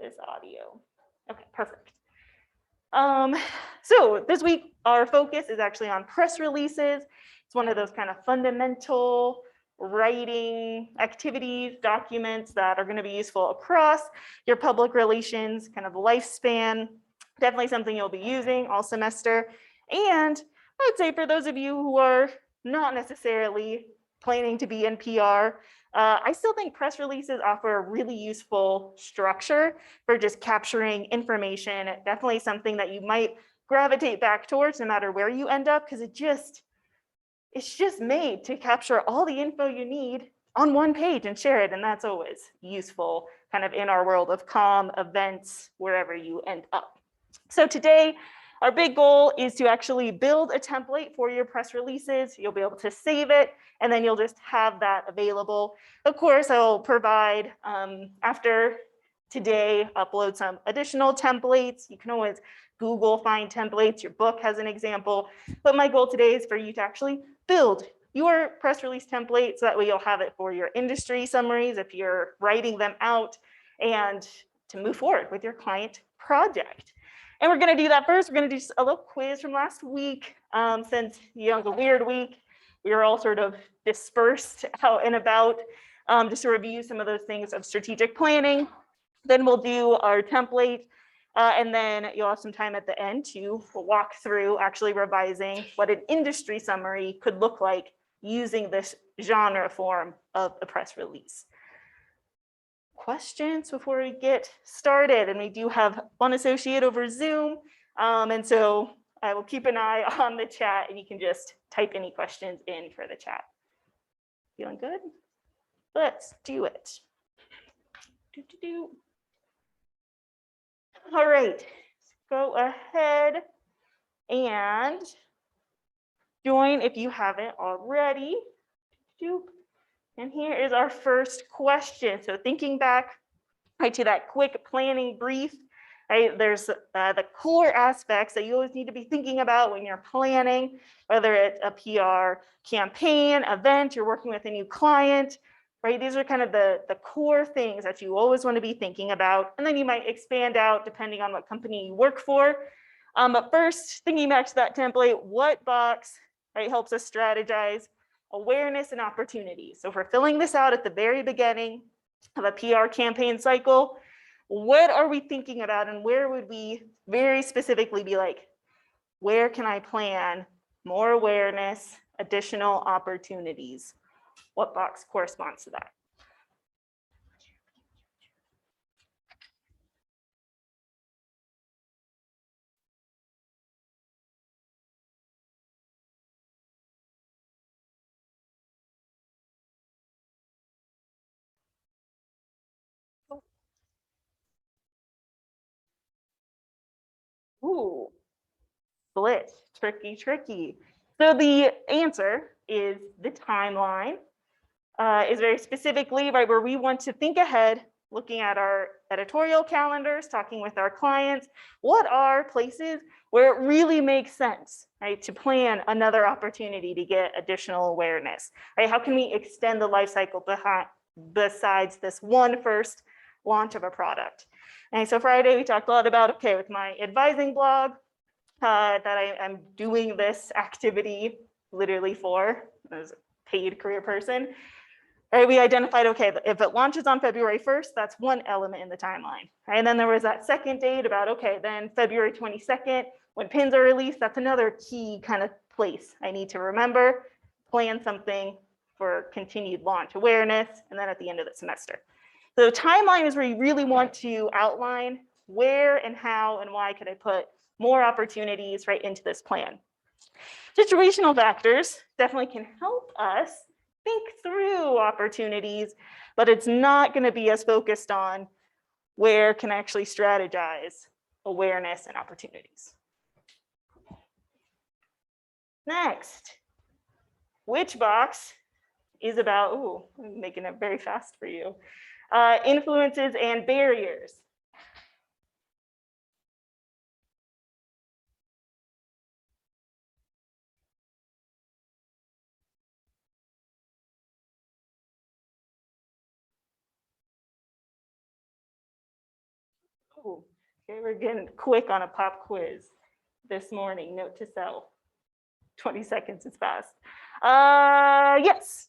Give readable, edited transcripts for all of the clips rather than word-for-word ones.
this audio. Okay, perfect. So this week, our focus is actually on press releases. It's one of those kind of fundamental writing activities, documents that are going to be useful across your public relations kind of lifespan. Definitely something you'll be using all semester. And I would say for those of you who are not necessarily planning to be in PR, I still think press releases offer a really useful structure for just capturing information. Definitely something that you might gravitate back towards no matter where you end up, because it's just made to capture all the info you need on one page and share it. And that's always useful kind of in our world of comm, events, wherever you end up. So today, our big goal is to actually build a template for your press releases. You'll be able to save it, and then you'll just have that available. Of course, I'll provide, after today, upload some additional templates. You can always Google find templates. Your book has an example. But my goal today is for you to actually build your press release template so that way you'll have it for your industry summaries if you're writing them out, and to move forward with your client project. And we're going to do that first. We're going to do a little quiz from last week. Since it was a weird week, we were all sort of dispersed out and about, just to review some of those things of strategic planning. Then we'll do our template, and then you'll have some time at the end to walk through actually revising what an industry summary could look like using this genre form of a press release. Questions before we get started? And we do have one associate over Zoom, and so I will keep an eye on the chat, and you can just type any questions in for the chat. Feeling good? Let's do it. All right, go ahead and join if you haven't already. And here is our first question. So thinking back to that quick planning brief, right, there's the core aspects that you always need to be thinking about when you're planning, whether it's a PR campaign, event, you're working with a new client, right? These are kind of the core things that you always want to be thinking about. And then you might expand out depending on what company you work for. But first, thinking back to that template, what box, right, helps us strategize awareness and opportunities. So if we're filling this out at the very beginning of a PR campaign cycle, what are we thinking about, and where would we very specifically be like, where can I plan more awareness, additional opportunities? What box corresponds to that? Ooh, split, tricky. So the answer is the timeline. Is very specifically right where we want to think ahead, looking at our editorial calendars, talking with our clients. What are places where it really makes sense, right, to plan another opportunity to get additional awareness, right? How can we extend the life cycle besides this one first launch of a product? And so Friday we talked a lot about, okay, with my advising blog, that I'm doing this activity literally for as a paid career person. Right, we identified, okay, if it launches on February 1st, that's one element in the timeline. Right? And then there was that second date about, okay, then February 22nd, when pins are released, that's another key kind of place I need to remember, plan something for continued launch awareness, and then at the end of the semester. So the timeline is where you really want to outline where and how and why could I put more opportunities right into this plan. Situational factors definitely can help us think through opportunities, but it's not going to be as focused on where can I actually strategize awareness and opportunities. Next, which box is about, ooh, I'm making it very fast for you, influences and barriers. Ooh, okay, we're getting quick on a pop quiz this morning. Note to self. 20 seconds is fast. Yes.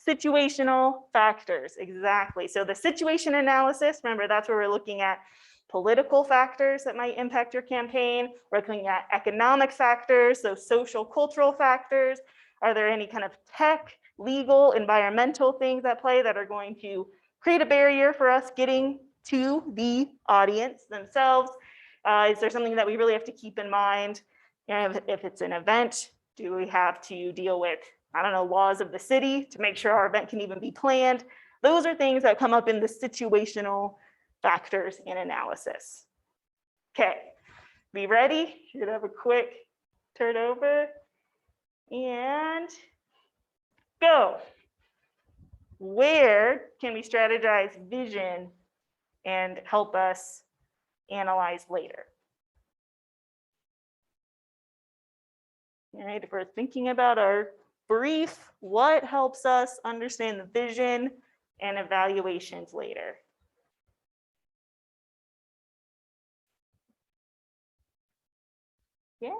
Situational factors, exactly. So the situation analysis, remember, that's where we're looking at political factors that might impact your campaign. We're looking at economic factors, so social, cultural factors. Are there any kind of tech, legal, environmental things at play that are going to create a barrier for us getting to the audience themselves? Is there something that we really have to keep in mind? And if it's an event, do we have to deal with, I don't know, laws of the city to make sure our event can even be planned? Those are things that come up in the situational factors in analysis. Okay, be ready. Should have a quick turn over and go. Where can we strategize vision and help us analyze later? All right, if we're thinking about our brief, what helps us understand the vision and evaluations later? Yes,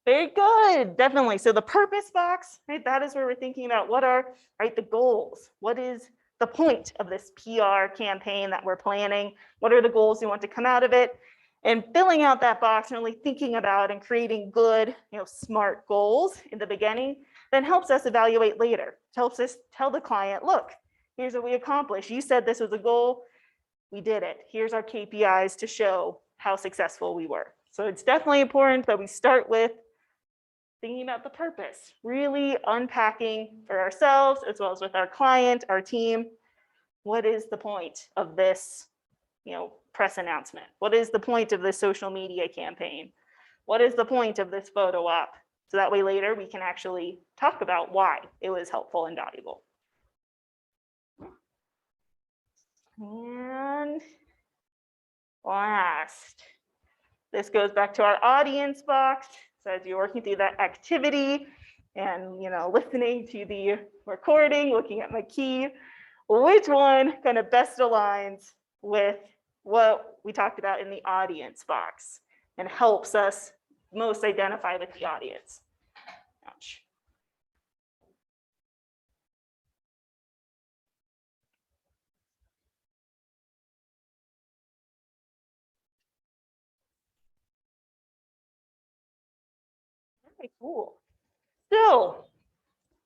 very good, definitely. So the purpose box, right, that is where we're thinking about what are, right, the goals. What is the point of this PR campaign that we're planning? What are the goals we want to come out of it? And filling out that box and really thinking about and creating good, smart goals in the beginning, then helps us evaluate later. It helps us tell the client, look, here's what we accomplished. You said this was a goal, we did it. Here's our KPIs to show how successful we were. So it's definitely important that we start with thinking about the purpose, really unpacking for ourselves as well as with our client, our team. What is the point of this, press announcement? What is the point of this social media campaign? What is the point of this photo op? So that way later we can actually talk about why it was helpful and valuable. And last, this goes back to our audience box. So as you're working through that activity and listening to the recording, looking at my key, which one kind of best aligns with what we talked about in the audience box and helps us most identify with the audience? Ouch. Okay, cool. So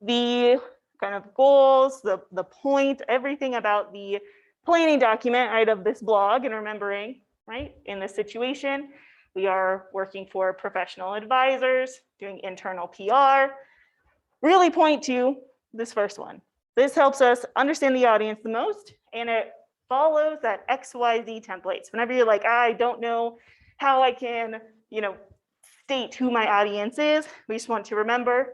the kind of goals, the point, everything about the planning document, right, of this blog, and remembering, right, in this situation, we are working for professional advisors, doing internal PR, really point to this first one. This helps us understand the audience the most, and it follows that XYZ templates. Whenever you're like, I don't know how I can, state who my audience is, we just want to remember,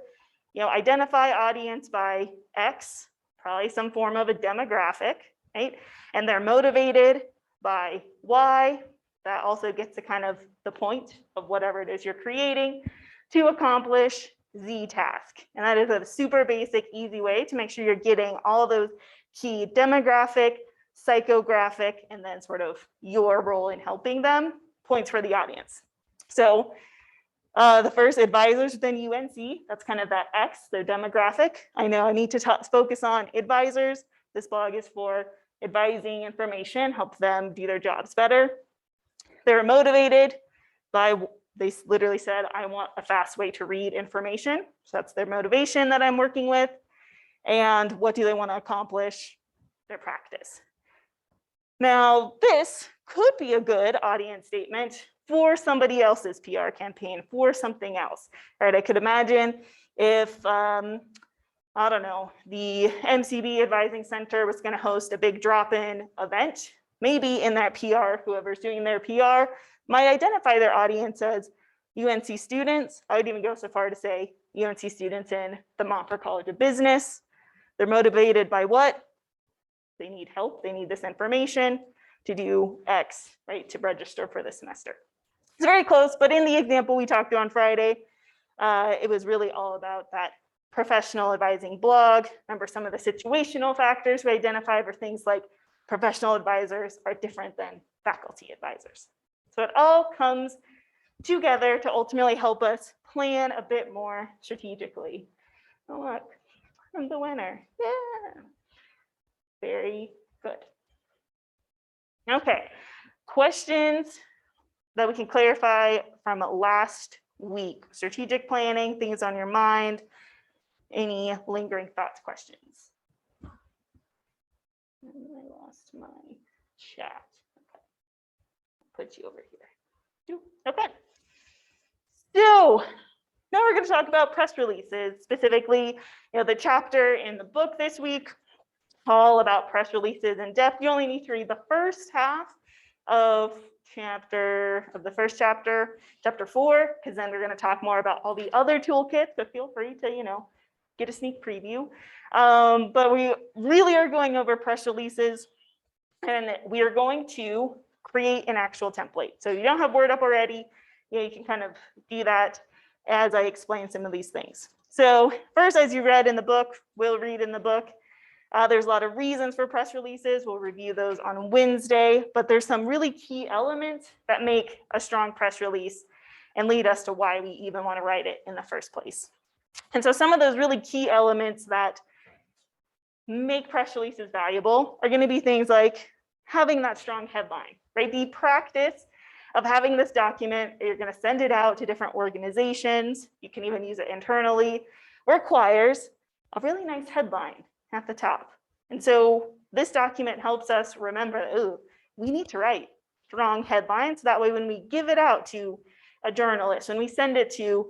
identify audience by X, probably some form of a demographic, right? And they're motivated by Y. That also gets to kind of the point of whatever it is you're creating to accomplish Z task. And that is a super basic, easy way to make sure you're getting all those key demographic, psychographic, and then sort of your role in helping them, points for the audience. So the first, advisors within UNC, that's kind of that X, their demographic. I know I need to focus on advisors. This blog is for advising information, help them do their jobs better. They're motivated by, they literally said, I want a fast way to read information. So that's their motivation that I'm working with. And what do they want to accomplish? Their practice. Now, this could be a good audience statement for somebody else's PR campaign, for something else, right? I could imagine if, I don't know, the MCB Advising Center was going to host a big drop-in event. Maybe in that PR, whoever's doing their PR might identify their audience as UNC students. I would even go so far to say UNC students in the Montfort College of Business. They're motivated by what? They need help. They need this information to do X, right, to register for the semester. It's very close, but in the example we talked to on Friday, it was really all about that professional advising blog. Remember, some of the situational factors we identified were things like professional advisors are different than faculty advisors. So it all comes together to ultimately help us plan a bit more strategically. Oh, look, I'm the winner. Yeah. Very good. Okay, questions that we can clarify from last week. Strategic planning, things on your mind, any lingering thoughts, questions? I lost my chat. Okay. Put you over here. Okay. So now we're going to talk about press releases, specifically, the chapter in the book this week, all about press releases in depth. You only need to read the first half of the first chapter, chapter 4, because then we're going to talk more about all the other toolkits. So feel free to, get a sneak preview. But we really are going over press releases, and we are going to create an actual template. So if you don't have Word up already, you can kind of do that as I explain some of these things. So first, as you read in the book, we'll read in the book, there's a lot of reasons for press releases. We'll review those on Wednesday, but there's some really key elements that make a strong press release and lead us to why we even want to write it in the first place. And so some of those really key elements that make press releases valuable are going to be things like having that strong headline, right? The practice of having this document, you're going to send it out to different organizations, you can even use it internally, requires a really nice headline at the top. And so this document helps us remember, oh, we need to write strong headlines. That way, when we give it out to a journalist, when we send it to,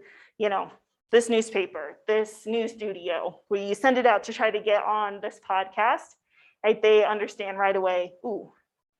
this newspaper, this news studio, we send it out to try to get on this podcast, right? They understand right away, ooh,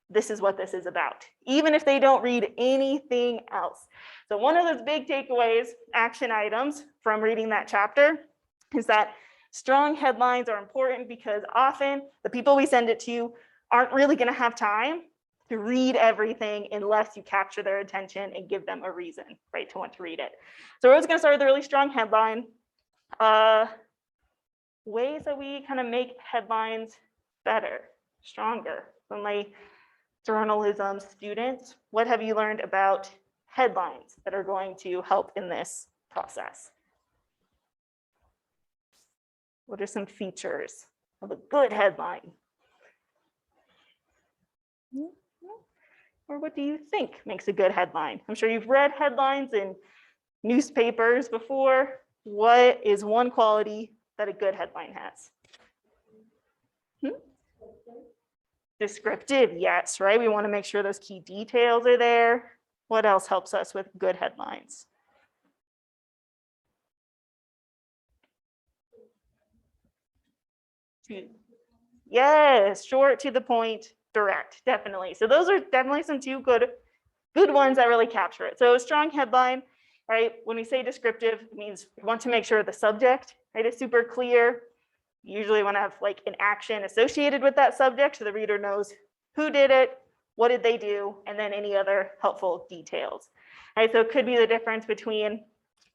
this is what this is about, even if they don't read anything else. So one of those big takeaways, action items from reading that chapter is that strong headlines are important because often the people we send it to aren't really going to have time to read everything unless you capture their attention and give them a reason, right, to want to read it. So we're always going to start with a really strong headline. Ways that we kind of make headlines better, stronger. From my journalism students, what have you learned about headlines that are going to help in this process? What are some features of a good headline? Or what do you think makes a good headline? I'm sure you've read headlines in newspapers before. What is one quality that a good headline has? Descriptive, yes, right? We want to make sure those key details are there. What else helps us with good headlines? Yes, short, to the point, direct, definitely. So those are definitely some two good ones that really capture it. So a strong headline, right? When we say descriptive, it means we want to make sure the subject, right, is super clear. Usually want to have like an action associated with that subject so the reader knows who did it, what did they do, and then any other helpful details. Right, so it could be the difference between,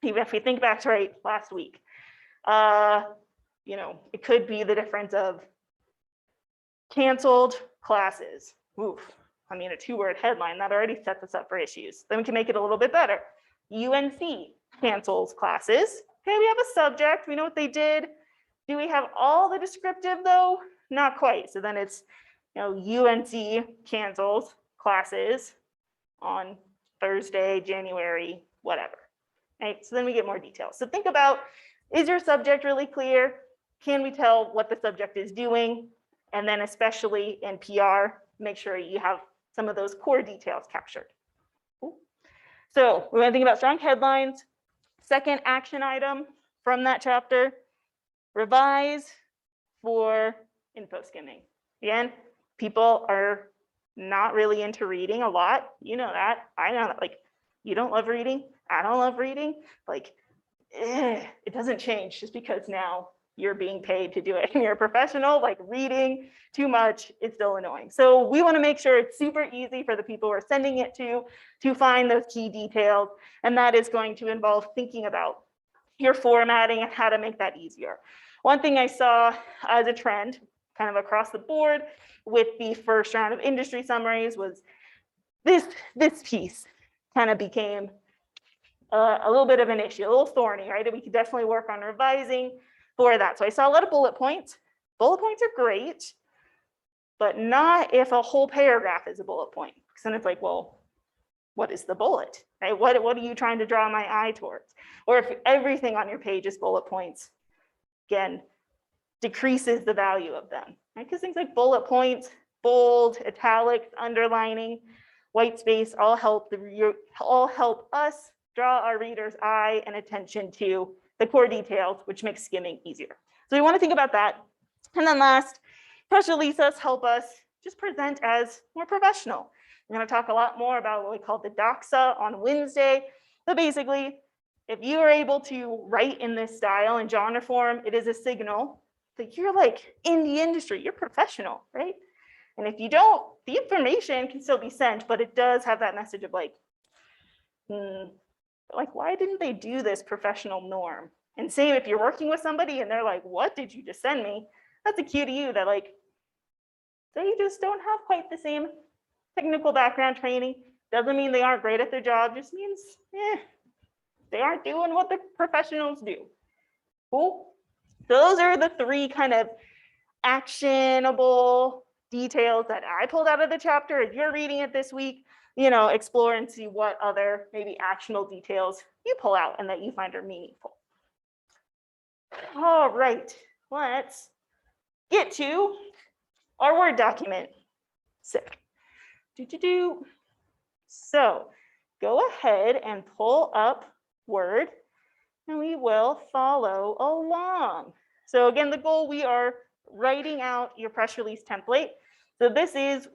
even if we think back to last week, it could be the difference of canceled classes. Oof, I mean, a 2-word headline that already sets us up for issues. Then we can make it a little bit better. UNC cancels classes. Okay, we have a subject, we know what they did. Do we have all the descriptive though? Not quite. So then it's, UNC cancels classes on Thursday, January, whatever. Right? So then we get more details. So think about, is your subject really clear? Can we tell what the subject is doing? And then especially in PR, make sure you have some of those core details captured. Cool. So we want to think about strong headlines. Second action item from that chapter, revise for info skimming. Again, people are not really into reading a lot. You know that. I know that. Like, you don't love reading. I don't love reading. Like, it doesn't change just because now you're being paid to do it and you're a professional. Like, reading too much is still annoying. So we want to make sure it's super easy for the people we're sending it to find those key details. And that is going to involve thinking about your formatting and how to make that easier. One thing I saw as a trend kind of across the board with the first round of industry summaries was this piece kind of became a little bit of an issue, a little thorny, right? And we could definitely work on revising for that. So I saw a lot of bullet points. Bullet points are great, but not if a whole paragraph is a bullet point. Because then it's like, well, what is the bullet, right? What are you trying to draw my eye towards? Or if everything on your page is bullet points, again, decreases the value of them, right? Because things like bullet points, bold, italics, underlining, white space, all help us draw our reader's eye and attention to the core details, which makes skimming easier. So we want to think about that. And then last, press releases help us just present as more professional. We're going to talk a lot more about what we call the doxa on Wednesday. But basically, if you are able to write in this style and genre form, it is a signal that you're like in the industry, you're professional, right? And if you don't, the information can still be sent, but it does have that message of like, why didn't they do this professional norm? And same if you're working with somebody and they're like, what did you just send me? That's a cue to you that like, they just don't have quite the same technical background training. Doesn't mean they aren't great at their job, just means they aren't doing what the professionals do. Cool. Those are the three kind of actionable details that I pulled out of the chapter. If you're reading it this week, explore and see what other maybe actionable details you pull out and that you find are meaningful. All right, let's get to our Word document. So go ahead and pull up Word and we will follow along. So again, the goal, we are writing out your press release template. So this is,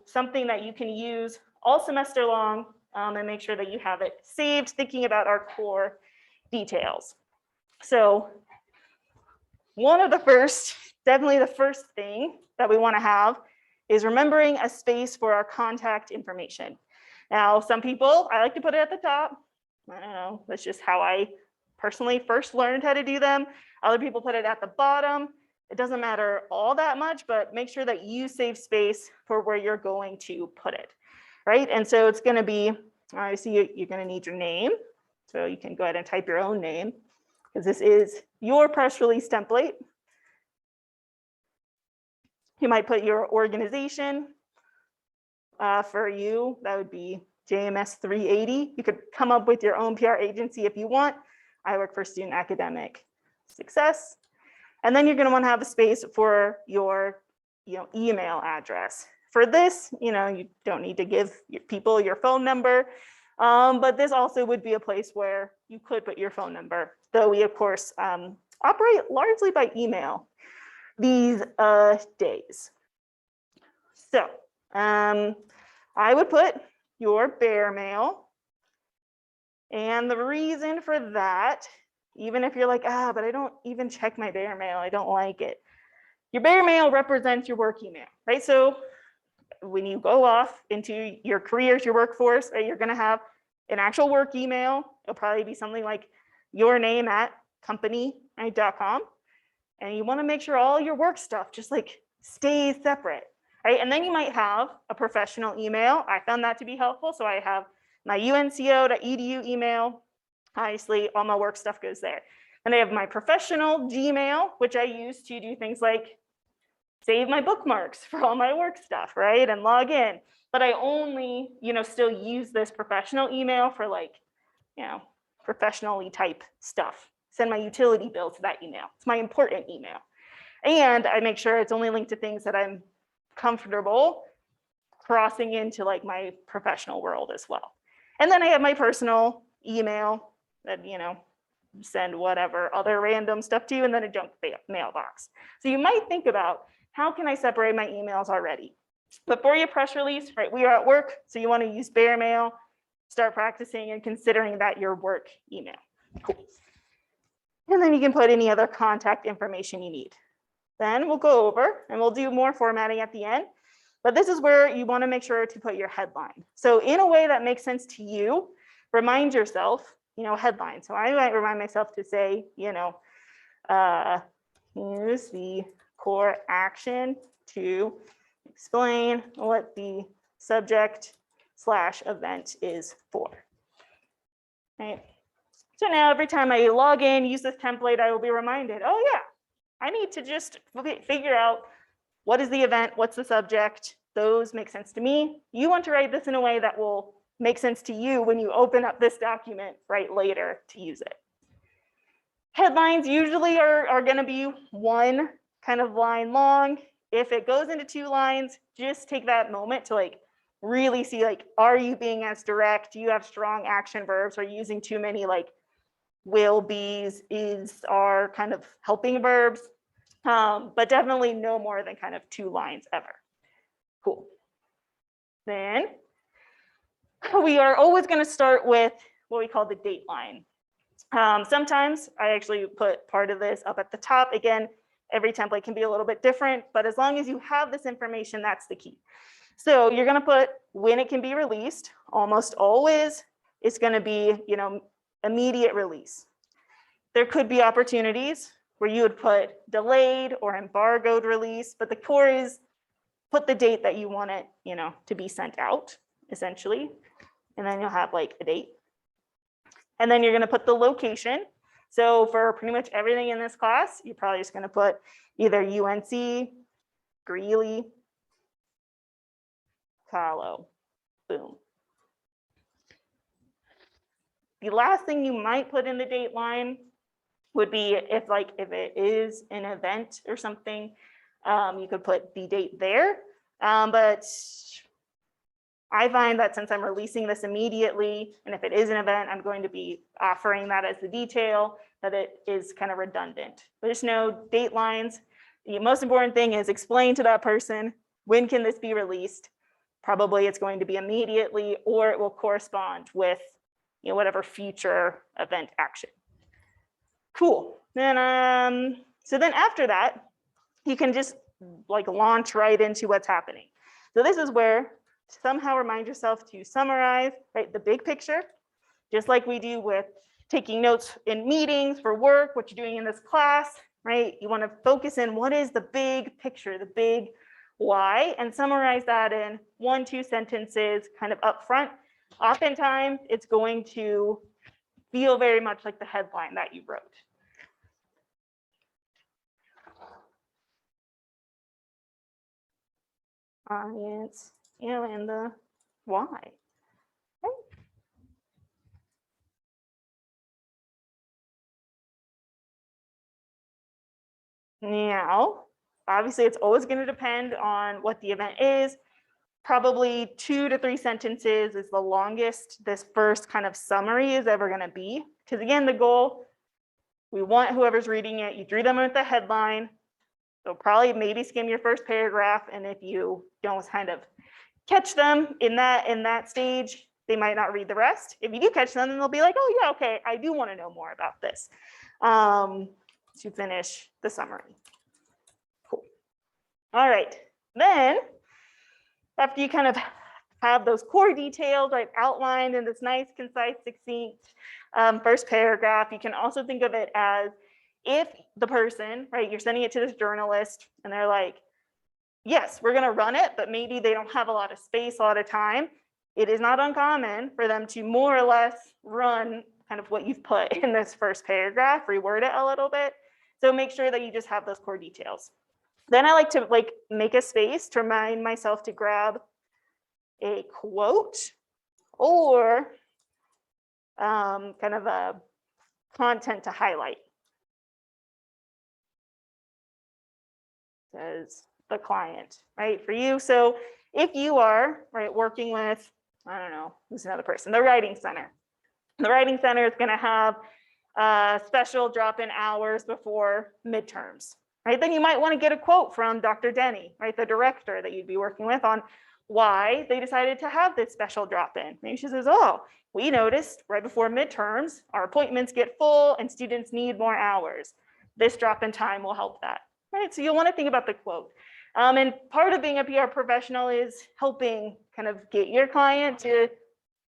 something that you can use all semester long and make sure that you have it saved, thinking about our core details. So definitely the first thing that we want to have is remembering a space for our contact information. Now, some people, I like to put it at the top. I don't know, that's just how I personally first learned how to do them. Other people put it at the bottom. It doesn't matter all that much, but make sure that you save space for where you're going to put it, right? And so it's going to be, obviously you're going to need your name. So you can go ahead and type your own name because this is your press release template. You might put your organization. For you, that would be JMS 380. You could come up with your own PR agency if you want. I work for Student Academic Success. And then you're going to want to have a space for your email address. For this, you don't need to give people your phone number, but this also would be a place where you could put your phone number, though we, of course, operate largely by email these days. So I would put your bear mail. And the reason for that, even if you're like, but I don't even check my bear mail, I don't like it. Your bear mail represents your work email, right? So when you go off into your careers, your workforce, right, you're gonna have an actual work email. It'll probably be something like your name at company.com. And you wanna make sure all your work stuff just like stays separate, right? And then you might have a professional email. I found that to be helpful. So I have my unco.edu email. Obviously, all my work stuff goes there. And I have my professional Gmail, which I use to do things like save my bookmarks for all my work stuff, right? And log in. But I only, still use this professional email for professionally type stuff. Send my utility bill to that email. It's my important email. And I make sure it's only linked to things that I'm comfortable crossing into like my professional world as well. And then I have my personal email that, send whatever other random stuff to, and then a junk mailbox. So you might think about, how can I separate my emails already? But for your press release, right, we are at work, so you want to use bear mail, start practicing and considering that your work email. Cool. And then you can put any other contact information you need. Then we'll go over and we'll do more formatting at the end. But this is where you want to make sure to put your headline. So in a way that makes sense to you, remind yourself, headline. So I might remind myself to say, here's the core action to explain what the subject/event is for. Right. So now every time I log in, use this template, I will be reminded, oh yeah, I need to just figure out what is the event, what's the subject. Those make sense to me. You want to write this in a way that will make sense to you when you open up this document right later to use it. Headlines usually are going to be one kind of line long. If it goes into 2 lines, just take that moment to like really see, like, are you being as direct? Do you have strong action verbs? Are you using too many like will, be's, is, are kind of helping verbs? But definitely no more than kind of 2 lines ever. Cool. Then we are always going to start with what we call the date line. Sometimes I actually put part of this up at the top. Again, every template can be a little bit different, but as long as you have this information, that's the key. So you're going to put when it can be released. Almost always it's going to be, you know, immediate release. There could be opportunities where you would put delayed or embargoed release, but the core is put the date that you want it, you know, to be sent out, essentially. And then you'll have like a date. And then you're going to put the location. So for pretty much everything in this class, you're probably just going to put either UNC, Greeley, Kahlo, boom. The last thing you might put in the date line would be if it is an event or something, you could put the date there. But I find that since I'm releasing this immediately, and if it is an event, I'm going to be offering that as the detail, that it is kind of redundant. But just know date lines. The most important thing is explain to that person, when can this be released? Probably it's going to be immediately, or it will correspond with, you know, whatever future event action. Cool. Then, so then after that, you can just like launch right into what's happening. So this is where somehow remind yourself to summarize, right, the big picture, just like we do with taking notes in meetings for work, what you're doing in this class, right? You want to focus in what is the big picture, the big why, and summarize that in 1-2 sentences kind of up front. Oftentimes, it's going to feel very much like the headline that you wrote. Audience, you know, and the why. Okay. Now, obviously, it's always going to depend on what the event is. Probably 2 to 3 sentences is the longest this first kind of summary is ever going to be. Because again, the goal, we want whoever's reading it, you drew them with the headline. So probably maybe skim your first paragraph. And if you don't kind of catch them in that stage, they might not read the rest. If you do catch them, then they'll be like, oh yeah, okay, I do want to know more about this, to finish the summary. Cool. All right, then after you kind of have those core details, right, outlined in this nice, concise, succinct first paragraph, you can also think of it as if the person, right, you're sending it to this journalist and they're like, yes, we're going to run it, but maybe they don't have a lot of space, a lot of time. It is not uncommon for them to more or less run kind of what you've put in this first paragraph, reword it a little bit. So make sure that you just have those core details. Then I like to make a space to remind myself to grab a quote or kind of a content to highlight. Says the client, right, for you. So if you are, right, working with, I don't know, who's another person, the Writing Center. The Writing Center is going to have special drop-in hours before midterms, right? Then you might want to get a quote from Dr. Denny, right, the director that you'd be working with, on why they decided to have this special drop-in. Maybe she says, oh, we noticed right before midterms, our appointments get full and students need more hours. This drop-in time will help that. Right, so you'll want to think about the quote. And part of being a PR professional is helping kind of get your client to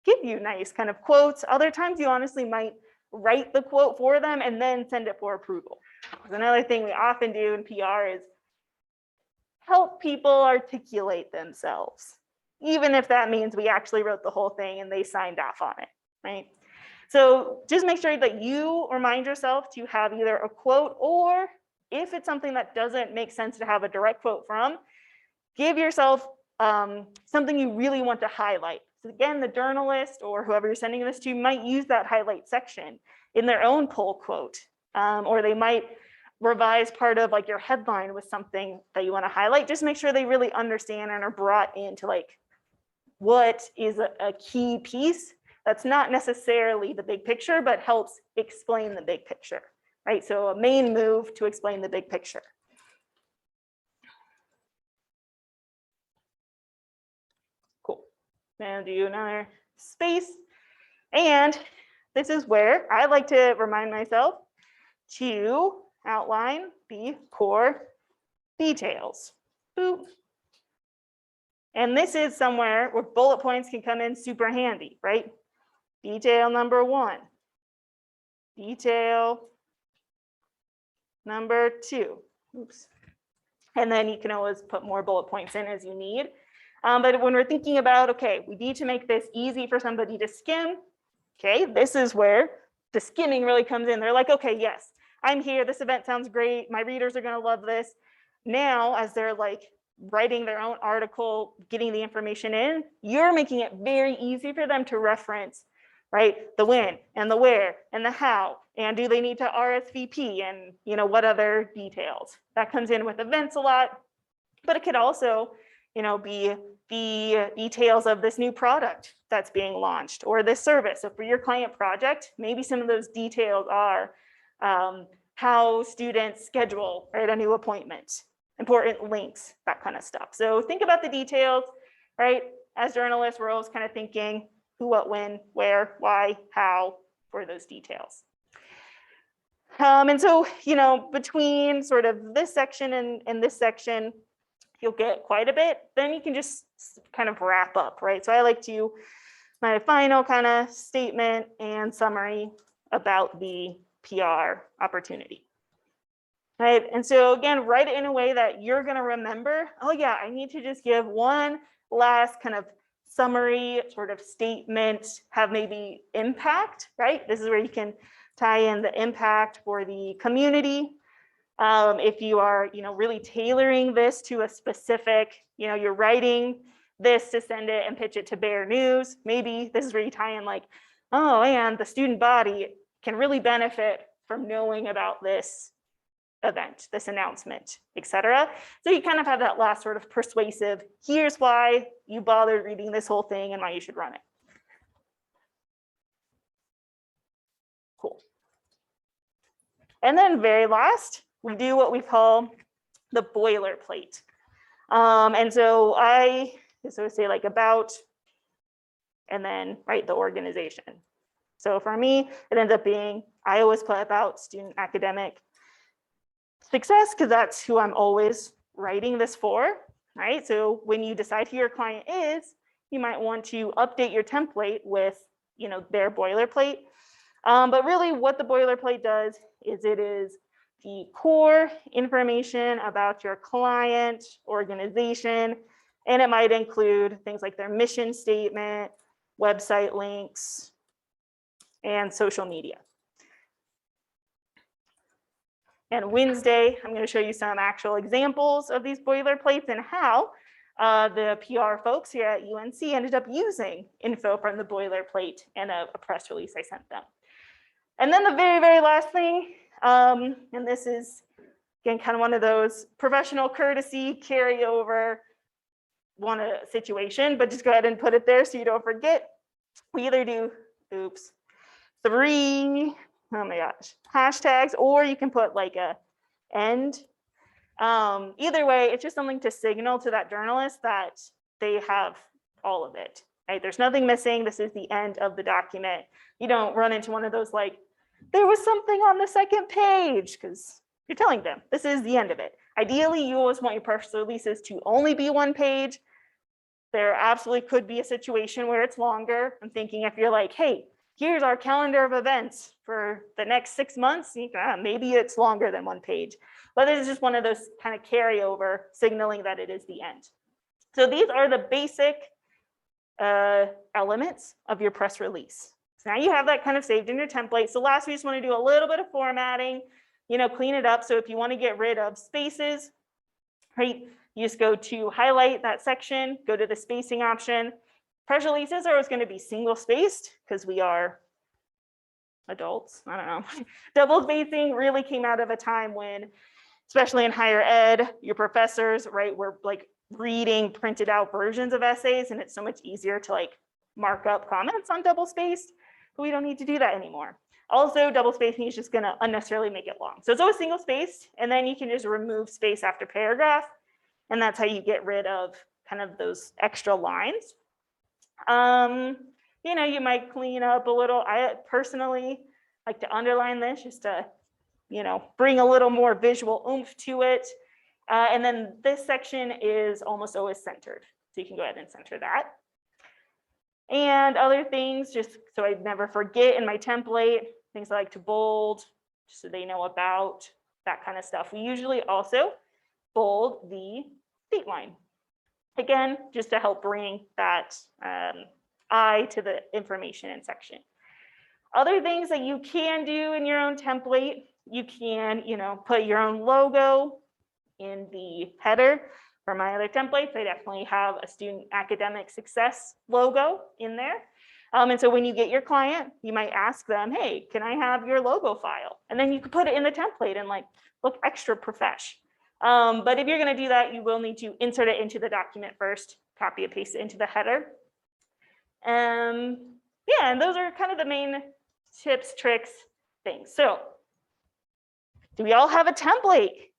give you nice kind of quotes. Other times you honestly might write the quote for them and then send it for approval. Because another thing we often do in PR is help people articulate themselves, even if that means we actually wrote the whole thing and they signed off on it, right? So just make sure that you remind yourself to have either a quote, or if it's something that doesn't make sense to have a direct quote from, give yourself something you really want to highlight. So again, the journalist or whoever you're sending this to might use that highlight section in their own poll quote, or they might revise part of like your headline with something that you want to highlight. Just make sure they really understand and are brought into like what is a key piece that's not necessarily the big picture, but helps explain the big picture, right? So a main move to explain the big picture. Cool. Now do another space. And this is where I like to remind myself to outline the core details. Boop. And this is somewhere where bullet points can come in super handy, right? Detail number 1. Detail number 2. Oops. And then you can always put more bullet points in as you need. But when we're thinking about, okay, we need to make this easy for somebody to skim, okay, this is where the skimming really comes in. They're like, okay, yes, I'm here. This event sounds great. My readers are going to love this. Now, as they're like writing their own article, getting the information in, you're making it very easy for them to reference, right? The when and the where and the how, and do they need to RSVP, and what other details. That comes in with events a lot, but it could also be the details of this new product that's being launched or this service. So for your client project, maybe some of those details are how students schedule, right, a new appointment, important links, that kind of stuff. So think about the details, right? As journalists, we're always kind of thinking who, what, when, where, why, how for those details. And so, between sort of this section and this section, you'll get quite a bit. Then you can just kind of wrap up, right? So I like to, my final kind of statement and summary about the PR opportunity. Right, and so again, write it in a way that you're going to remember, oh yeah, I need to just give one last kind of summary sort of statement, have maybe impact, right? This is where you can tie in the impact for the community. If you are, really tailoring this to a specific, you're writing this to send it and pitch it to Bear News, maybe this is where you tie in like, oh, and the student body can really benefit from knowing about this event, this announcement, etc. So you kind of have that last sort of persuasive, here's why you bothered reading this whole thing and why you should run it. Cool. And then very last, we do what we call the boilerplate. And so I say like about, and then write the organization. So for me, it ends up being, I always put about student academic success because that's who I'm always writing this for, right? So when you decide who your client is, you might want to update your template with, their boilerplate. But really what the boilerplate does is it is the core information about your client, organization, and it might include things like their mission statement, website links, and social media. And Wednesday, I'm going to show you some actual examples of these boilerplates and how the PR folks here at UNC ended up using info from the boilerplate in a press release I sent them. And then the very, very last thing, and this is, again, kind of one of those professional courtesy carryover situation, but just go ahead and put it there so you don't forget. We either do, 3, oh my gosh, hashtags, or you can put like a end. Either way, it's just something to signal to that journalist that they have all of it, right? There's nothing missing. This is the end of the document. You don't run into one of those like, there was something on the second page, because you're telling them this is the end of it. Ideally, you always want your press releases to only be 1 page. There absolutely could be a situation where it's longer. I'm thinking if you're like, hey, here's our calendar of events for the next 6 months, maybe it's longer than 1 page. but this is just one of those kind of carryover signaling that it is the end. So these are the basic elements of your press release. So now you have that kind of saved in your template. So last, we just want to do a little bit of formatting, clean it up. So if you want to get rid of spaces, right, you just go to highlight that section, go to the spacing option. Press releases are always going to be single spaced because we are adults. I don't know. Double spacing really came out of a time when, especially in higher ed, your professors, right, were like reading printed out versions of essays, and it's so much easier to like mark up comments on double spaced, but we don't need to do that anymore. Also, double spacing is just going to unnecessarily make it long. So it's always single spaced, and then you can just remove space after paragraph, and that's how you get rid of kind of those extra lines. You might clean up a little. I personally like to underline this just to, bring a little more visual oomph to it. And then this section is almost always centered. So you can go ahead and center that. And other things, just so I never forget in my template, things I like to bold, just so they know about, that kind of stuff. We usually also bold the state line. Again, just to help bring that eye to the information in section. Other things that you can do in your own template, you can, put your own logo in the header. For my other templates, I definitely have a student academic success logo in there. And so when you get your client, you might ask them, hey, can I have your logo file? And then you can put it in the template and like look extra profesh. But if you're going to do that, you will need to insert it into the document first, copy and paste it into the header. Yeah, and those are kind of the main tips, tricks, things. So do we all have a template?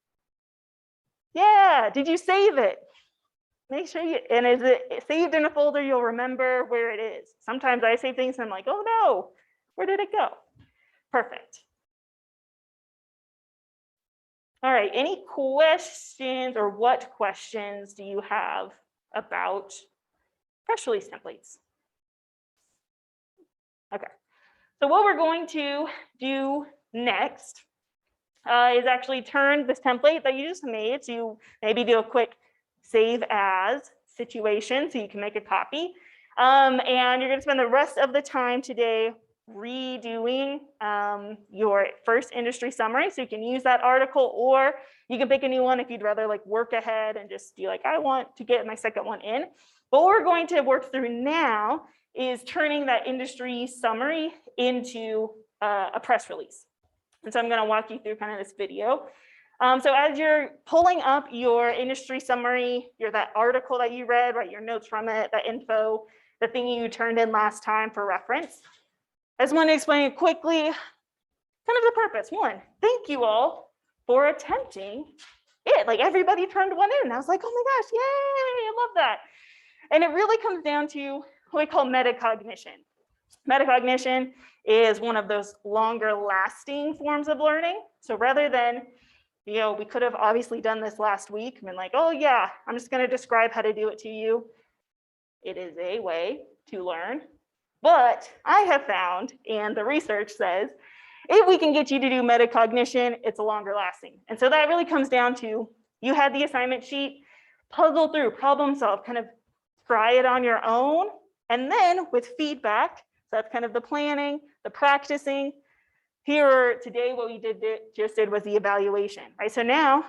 Yeah, did you save it? Make sure you, and is it saved in a folder you'll remember where it is? Sometimes I save things and I'm like, oh no, where did it go? Perfect. All right, any questions, or what questions do you have about press release templates? Okay, so what we're going to do next is actually turn this template that you just made to maybe do a quick save as situation so you can make a copy. And you're going to spend the rest of the time today redoing your first industry summary. So you can use that article, or you can pick a new one if you'd rather like work ahead and just be like, I want to get my second one in. But what we're going to work through now is turning that industry summary into a press release. And so I'm going to walk you through kind of this video. So as you're pulling up your industry summary, that article that you read, right, your notes from it, the info, the thing you turned in last time for reference, I just want to explain it quickly, kind of the purpose. One, thank you all for attempting it. Like everybody turned one in. I was like, oh my gosh, yay, I love that. And it really comes down to what we call metacognition. Metacognition is one of those longer lasting forms of learning. So rather than, we could have obviously done this last week and been like, oh yeah, I'm just going to describe how to do it to you. It is a way to learn. But I have found, and the research says, if we can get you to do metacognition, it's a longer lasting. And so that really comes down to, you had the assignment sheet, puzzle through, problem solve, kind of try it on your own. And then with feedback, so that's kind of the planning, the practicing. Here today, what we just did was the evaluation, right? So now,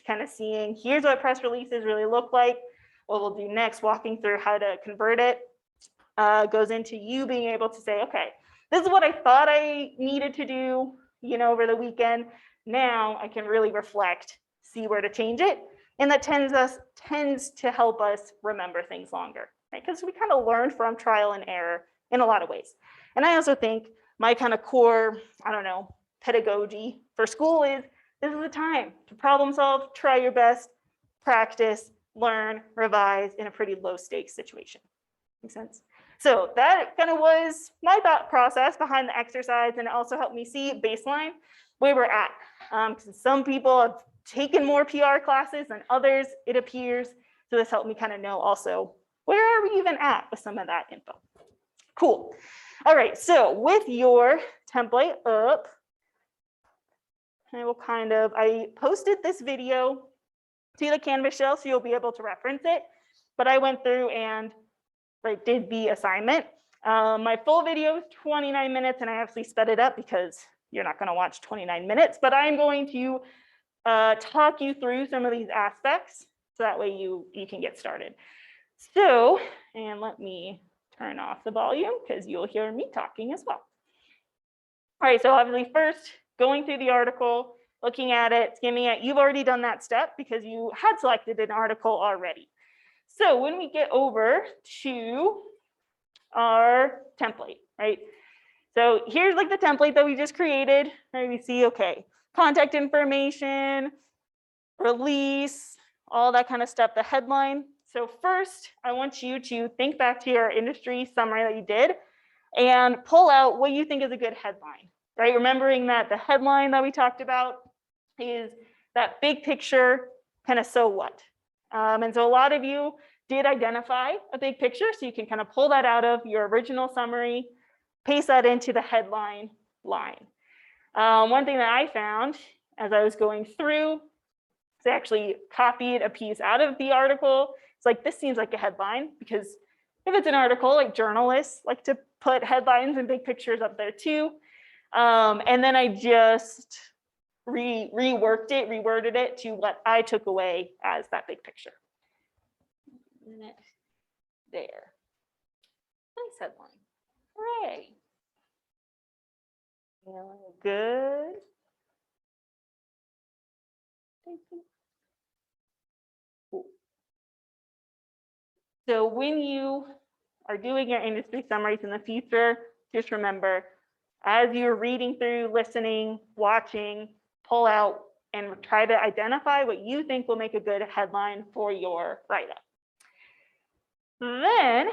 kind of seeing, here's what press releases really look like. What we'll do next, walking through how to convert it, goes into you being able to say, okay, this is what I thought I needed to do, over the weekend. Now I can really reflect, see where to change it. And that tends to help us remember things longer, right? Because we kind of learn from trial and error in a lot of ways. And I also think my kind of core, pedagogy for school is, this is the time to problem solve, try your best, practice, learn, revise in a pretty low stakes situation. Make sense? So that kind of was my thought process behind the exercise, and it also helped me see baseline where we're at. Because some people have taken more PR classes than others, it appears. So this helped me kind of know also, where are we even at with some of that info? Cool. All right, so with your template up, I posted this video to the Canvas shell, so you'll be able to reference it. But I went through and did the assignment. My full video is 29 minutes, and I actually sped it up because you're not going to watch 29 minutes. But I'm going to talk you through some of these aspects, so that way you can get started. So, and let me turn off the volume because you'll hear me talking as well. All right, so obviously first, going through the article, looking at it, skimming it. You've already done that step because you had selected an article already. So when we get over to our template, right? So here's like the template that we just created, right? We see, okay, contact information, release, all that kind of stuff, the headline. So first, I want you to think back to your industry summary that you did and pull out what you think is a good headline, right? Remembering that the headline that we talked about is that big picture, kind of so what? And so a lot of you did identify a big picture, so you can kind of pull that out of your original summary, paste that into the headline line. One thing that I found as I was going through is I actually copied a piece out of the article. It's like, this seems like a headline, because if it's an article, like journalists like to put headlines and big pictures up there too. And then I just reworded it to what I took away as that big picture. There. Nice headline. Hooray. Feeling good. Cool. So when you are doing your industry summaries in the future, just remember, as you're reading through, listening, watching, pull out and try to identify what you think will make a good headline for your write-up. Then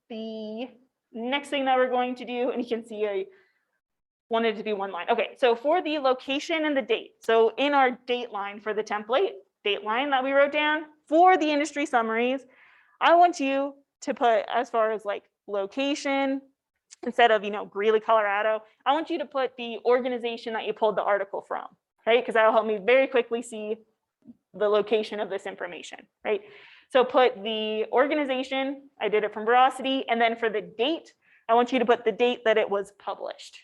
the next thing that we're going to do, and you can see I wanted to do one line. Okay, so for the location and the date. So in our date line for the template, date line that we wrote down for the industry summaries, I want you to put, as far as like location, instead of, Greeley, Colorado, I want you to put the organization that you pulled the article from, right? Because that'll help me very quickly see the location of this information, right? So put the organization, I did it from Veracity, and then for the date, I want you to put the date that it was published.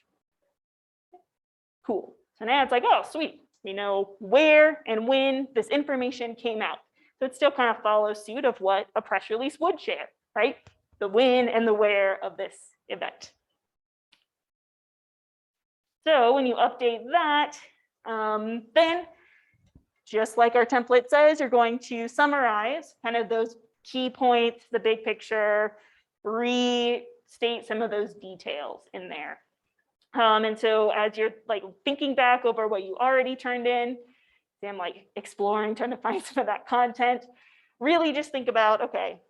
Cool. So now it's like, oh, sweet. We know where and when this information came out. So it still kind of follows suit of what a press release would share, right? The when and the where of this event. So when you update that, then just like our template says, you're going to summarize kind of those key points, the big picture, restate some of those details in there. And so as you're like thinking back over what you already turned in, I'm like exploring, trying to find some of that content, really just think about, okay,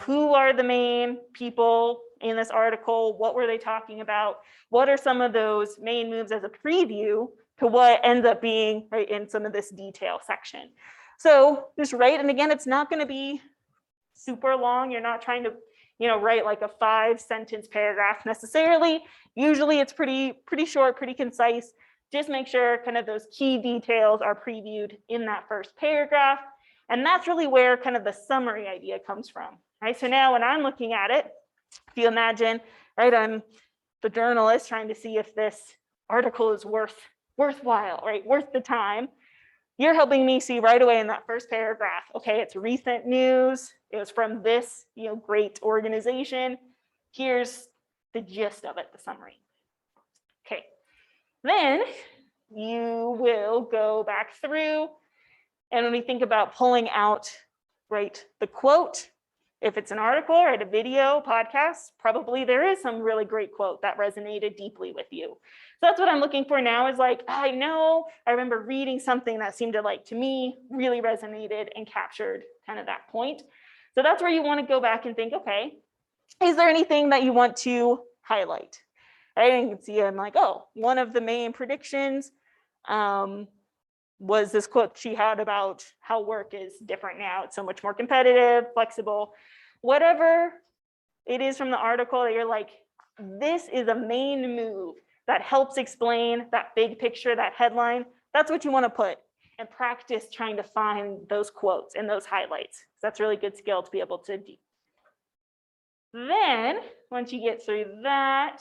who are the main people in this article? What were they talking about? What are some of those main moves as a preview to what ends up being right in some of this detail section? So just write, and again, it's not going to be super long. You're not trying to, write like a 5-sentence paragraph necessarily. Usually it's pretty short, pretty concise. Just make sure kind of those key details are previewed in that first paragraph. And that's really where kind of the summary idea comes from, right? So now when I'm looking at it, if you imagine, right, I'm the journalist trying to see if this article is worthwhile, right, worth the time. You're helping me see right away in that first paragraph, okay, it's recent news. It was from this, great organization. Here's the gist of it, the summary. Okay, then you will go back through, and when we think about pulling out, right, the quote, if it's an article or a video, podcast, probably there is some really great quote that resonated deeply with you. So that's what I'm looking for now is like, I remember reading something that seemed to me, really resonated and captured kind of that point. So that's where you want to go back and think, okay, is there anything that you want to highlight? Right? And you can see I'm like, oh, one of the main predictions was this quote she had about how work is different now. It's so much more competitive, flexible, whatever it is from the article that you're like, this is a main move that helps explain that big picture, that headline. That's what you want to put and practice trying to find those quotes and those highlights. That's a really good skill to be able to do. Then once you get through that,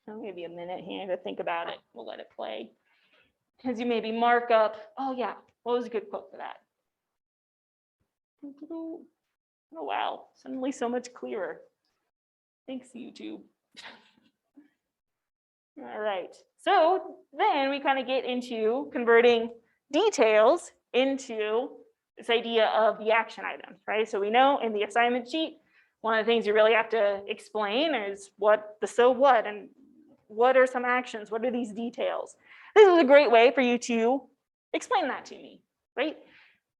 I'll give you a minute here to think about it. We'll let it play. As you maybe mark up, oh yeah, what was a good quote for that? Oh wow, suddenly so much clearer. Thanks, YouTube. All right, so then we kind of get into converting details into this idea of the action items, right? So we know in the assignment sheet, one of the things you really have to explain is what the so what and what are some actions, what are these details? This is a great way for you to explain that to me, right?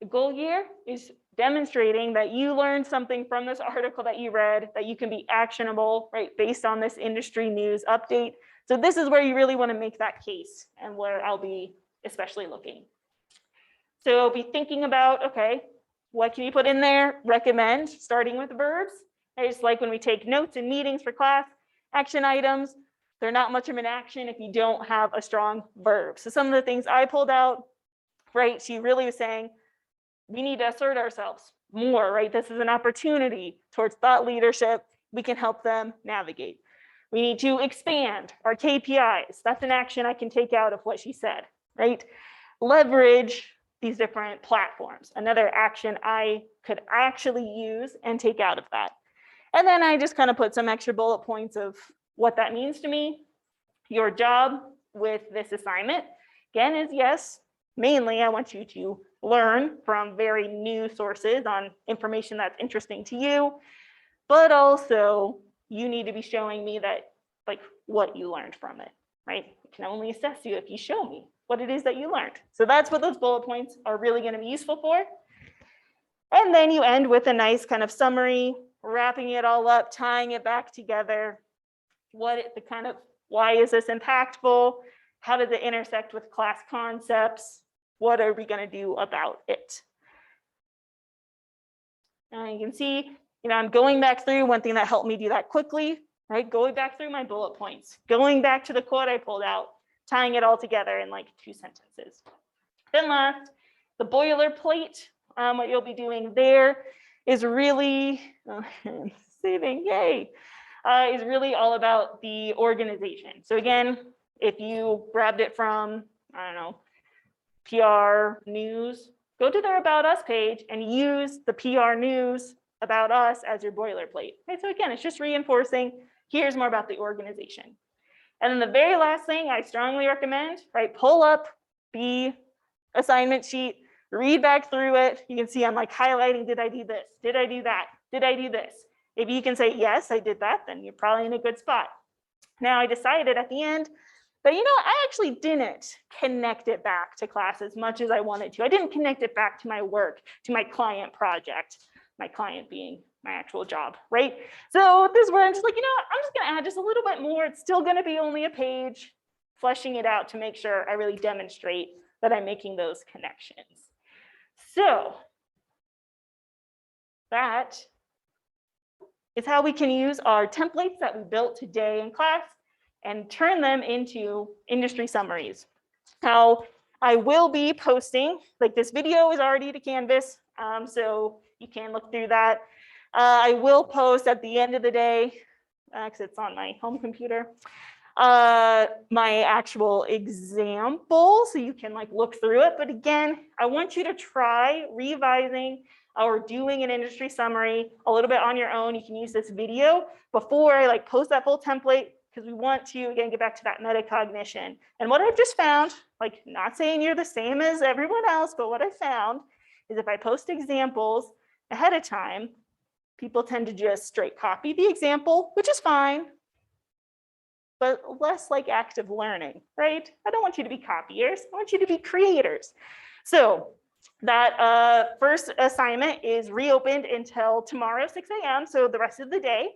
The goal here is demonstrating that you learned something from this article that you read, that you can be actionable, right, based on this industry news update. So this is where you really want to make that case and where I'll be especially looking. So be thinking about, okay, what can you put in there? Recommend, starting with verbs. It's like when we take notes in meetings for class, action items, they're not much of an action if you don't have a strong verb. So some of the things I pulled out, right, she really was saying, we need to assert ourselves more, right? This is an opportunity towards thought leadership. We can help them navigate. We need to expand our KPIs. That's an action I can take out of what she said, right? Leverage these different platforms. Another action I could actually use and take out of that. And then I just kind of put some extra bullet points of what that means to me. Your job with this assignment, again, is yes, mainly I want you to learn from very new sources on information that's interesting to you, but also you need to be showing me that, like, what you learned from it, right? I can only assess you if you show me what it is that you learned. So that's what those bullet points are really going to be useful for. And then you end with a nice kind of summary, wrapping it all up, tying it back together. Why is this impactful? How does it intersect with class concepts? What are we going to do about it? And you can see, I'm going back through. One thing that helped me do that quickly, right? Going back through my bullet points, going back to the quote I pulled out, tying it all together in like 2 sentences. Then last, the boilerplate. What you'll be doing there is really saving, yay, is really all about the organization. So again, if you grabbed it from, I don't know, PR news, go to their About Us page and use the PR news About Us as your boilerplate. Okay, so again, it's just reinforcing, here's more about the organization. And then the very last thing I strongly recommend, right, pull up the assignment sheet, read back through it. You can see I'm like highlighting, did I do this? Did I do that? Did I do this? If you can say, yes, I did that, then you're probably in a good spot. Now I decided at the end that, I actually didn't connect it back to class as much as I wanted to. I didn't connect it back to my work, to my client project, my client being my actual job, right? So this is where I'm just like, I'm just gonna add just a little bit more. It's still gonna be only a page, fleshing it out to make sure I really demonstrate that I'm making those connections. So that is how we can use our templates that we built today in class and turn them into industry summaries. Now, I will be posting, like this video is already to Canvas, so you can look through that. I will post at the end of the day, because it's on my home computer, my actual example, so you can look through it. But again, I want you to try revising or doing an industry summary a little bit on your own. You can use this video before I post that full template, because we want to, again, get back to that metacognition. And what I've just found, not saying you're the same as everyone else, but what I found is if I post examples ahead of time, people tend to just straight copy the example, which is fine, but less like active learning, right? I don't want you to be copiers. I want you to be creators. So that first assignment is reopened until tomorrow, 6 a.m., so the rest of the day.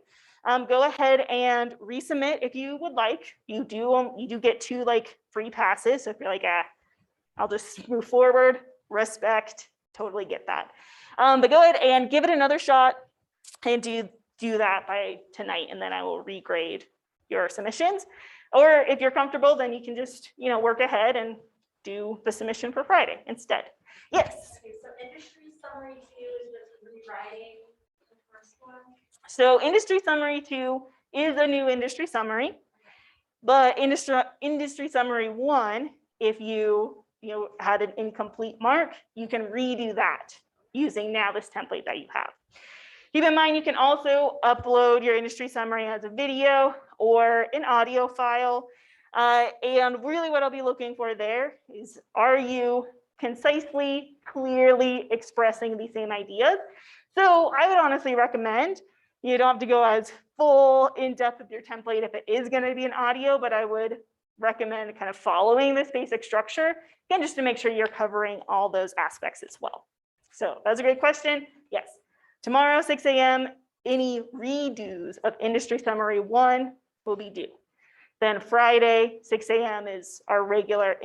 Go ahead and resubmit if you would like. You do get 2 free passes. So if you're like, I'll just move forward, respect, totally get that. But go ahead and give it another shot and do that by tonight, and then I will regrade your submissions. Or if you're comfortable, then you can just work ahead and do the submission for Friday instead. Yes. Okay, so industry summary 2 is just rewriting the first one. So industry summary 2 is a new industry summary, but industry summary 1, if you had an incomplete mark, you can redo that using now this template that you have. Keep in mind, you can also upload your industry summary as a video or an audio file. And really what I'll be looking for there is, are you concisely, clearly expressing the same ideas? So I would honestly recommend, you don't have to go as full in depth with your template if it is going to be an audio, but I would recommend kind of following this basic structure, again, just to make sure you're covering all those aspects as well. So that's a great question. Yes. Tomorrow, 6 a.m., any redos of industry summary 1 will be due. Then Friday, 6 a.m. is our regular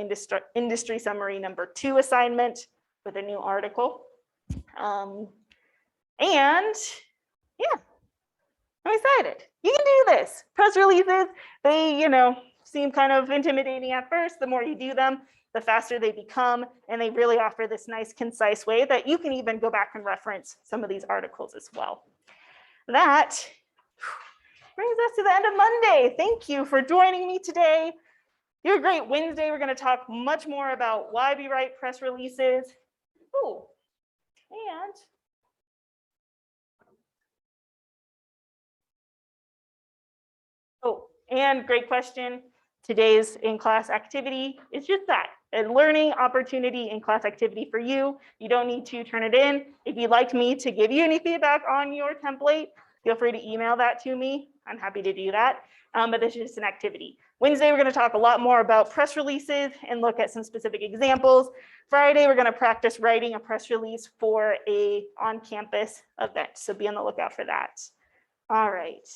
industry summary number 2 assignment with a new article. And yeah, I'm excited. You can do this. Press releases, they, seem kind of intimidating at first. The more you do them, the faster they become, and they really offer this nice, concise way that you can even go back and reference some of these articles as well. That brings us to the end of Monday. Thank you for joining me today. You have a great Wednesday. We're going to talk much more about why we write press releases. Oh, and great question. Today's in-class activity is just that, a learning opportunity in-class activity for you. You don't need to turn it in. If you'd like me to give you any feedback on your template, feel free to email that to me. I'm happy to do that, but this is just an activity. Wednesday, we're going to talk a lot more about press releases and look at some specific examples. Friday, we're going to practice writing a press release for a on-campus event, so be on the lookout for that. All right.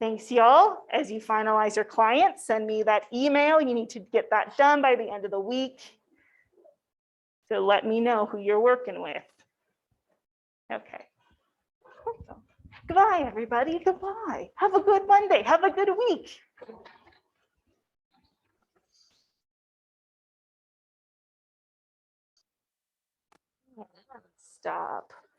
Thanks, y'all. As you finalize your client, send me that email. You need to get that done by the end of the week. So let me know who you're working with. Okay. Goodbye, everybody. Goodbye. Have a good Monday. Have a good week. Stop.